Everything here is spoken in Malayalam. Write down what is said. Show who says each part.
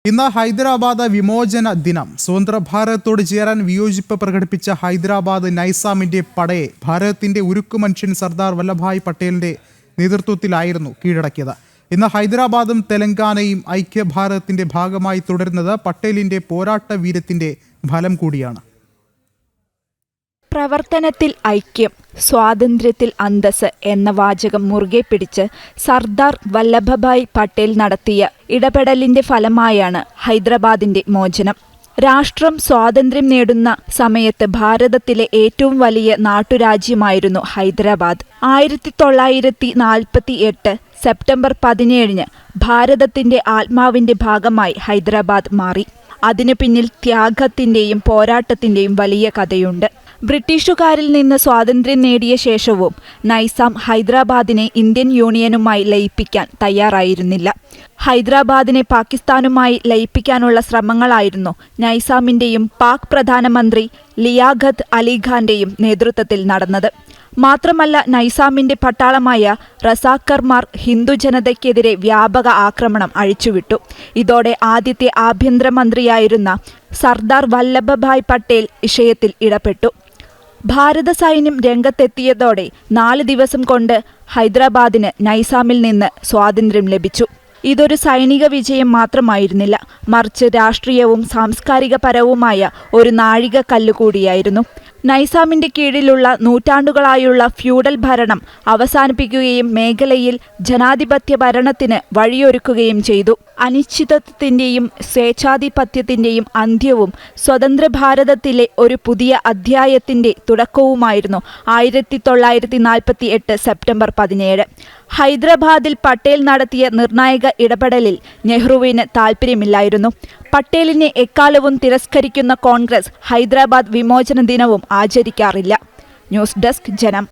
Speaker 1: ഇന്ന് ഹൈദരാബാദ് വിമോചന ദിനം. സ്വതന്ത്ര ഭാരതത്തോട് ചേരാൻ വിയോജിപ്പ് പ്രകടിപ്പിച്ച ഹൈദരാബാദ് നൈസാമിന്റെ പടയെ ഭാരതത്തിന്റെ ഉരുക്കു മനുഷ്യൻ സർദാർ വല്ലഭായ് പട്ടേലിന്റെ നേതൃത്വത്തിലായിരുന്നു കീഴടക്കിയത്. ഇന്ന് ഹൈദരാബാദും തെലങ്കാനയും ഐക്യഭാരതത്തിന്റെ ഭാഗമായി തുടരുന്നത് പട്ടേലിന്റെ പോരാട്ട വീര്യത്തിന്റെ ഫലം കൂടിയാണ്.
Speaker 2: പ്രവർത്തനത്തിൽ ഐക്യം, സ്വാതന്ത്ര്യത്തിൽ അന്തസ് എന്ന വാചകം മുറുകെ പിടിച്ച് സർദാർ വല്ലഭഭായ് പട്ടേൽ നടത്തിയ ഇടപെടലിന്റെ ഫലമായാണ് ഹൈദരാബാദിന്റെ മോചനം. രാഷ്ട്രം സ്വാതന്ത്ര്യം നേടുന്ന സമയത്ത് ഭാരതത്തിലെ ഏറ്റവും വലിയ നാട്ടുരാജ്യമായിരുന്നു ഹൈദരാബാദ്. 1948 സെപ്റ്റംബർ 17 ഭാരതത്തിന്റെ ആത്മാവിന്റെ ഭാഗമായി ഹൈദരാബാദ് മാറി. അതിനു പിന്നിൽ ത്യാഗത്തിന്റെയും പോരാട്ടത്തിന്റെയും വലിയ കഥയുണ്ട്. ബ്രിട്ടീഷുകാരിൽ നിന്ന് സ്വാതന്ത്ര്യം നേടിയ ശേഷവും നൈസാം ഹൈദരാബാദിനെ ഇന്ത്യൻ യൂണിയനുമായി ലയിപ്പിക്കാൻ തയ്യാറായിരുന്നില്ല. ഹൈദരാബാദിനെ പാകിസ്ഥാനുമായി ലയിപ്പിക്കാനുള്ള ശ്രമങ്ങളായിരുന്നു നൈസാമിന്റെയും പാക് പ്രധാനമന്ത്രി ലിയാഖത്ത് അലിഖാന്റെയും നേതൃത്വത്തിൽ നടന്നത്. മാത്രമല്ല, നൈസാമിന്റെ പട്ടാളമായ റസാക്കർമാർ ഹിന്ദു ജനതയ്ക്കെതിരെ വ്യാപക ആക്രമണം അഴിച്ചുവിട്ടു. ഇതോടെ ആദ്യത്തെ ആഭ്യന്തരമന്ത്രിയായിരുന്ന സർദാർ വല്ലഭഭായ് പട്ടേൽ വിഷയത്തിൽ ഇടപെട്ടു. ഭാരത സൈന്യം രംഗത്തെത്തിയതോടെ 4 ദിവസം കൊണ്ട് ഹൈദരാബാദിന് നൈസാമിൽ നിന്ന് സ്വാതന്ത്ര്യം ലഭിച്ചു. ഇതൊരു സൈനിക വിജയം മാത്രമായിരുന്നില്ല, മറിച്ച് രാഷ്ട്രീയവും സാംസ്കാരികപരവുമായ ഒരു നാഴികക്കല്ല് കൂടിയായിരുന്നു. നൈസാമിന്റെ കീഴിലുള്ള നൂറ്റാണ്ടുകളായുള്ള ഫ്യൂഡൽ ഭരണം അവസാനിപ്പിക്കുകയും മേഖലയിൽ ജനാധിപത്യ ഭരണത്തിന് വഴിയൊരുക്കുകയും ചെയ്തു. അനിശ്ചിതത്വത്തിന്റെയും സ്വേച്ഛാധിപത്യത്തിന്റെയും അന്ത്യവും സ്വതന്ത്ര ഭാരതത്തിലെ ഒരു പുതിയ അധ്യായത്തിന്റെ തുടക്കവുമായിരുന്നു 1948 സെപ്റ്റംബർ 17. ഹൈദരാബാദിൽ പട്ടേൽ നടത്തിയ നിർണായക ഇടപെടലിൽ നെഹ്റുവിന് താൽപ്പര്യമില്ലായിരുന്നു. പട്ടേലിനെ എക്കാലവും തിരസ്കരിക്കുന്ന കോൺഗ്രസ് ഹൈദരാബാദ് വിമോചന ദിനവും ആചരിക്കാറില്ല. ന്യൂസ് ഡെസ്ക് ജനം.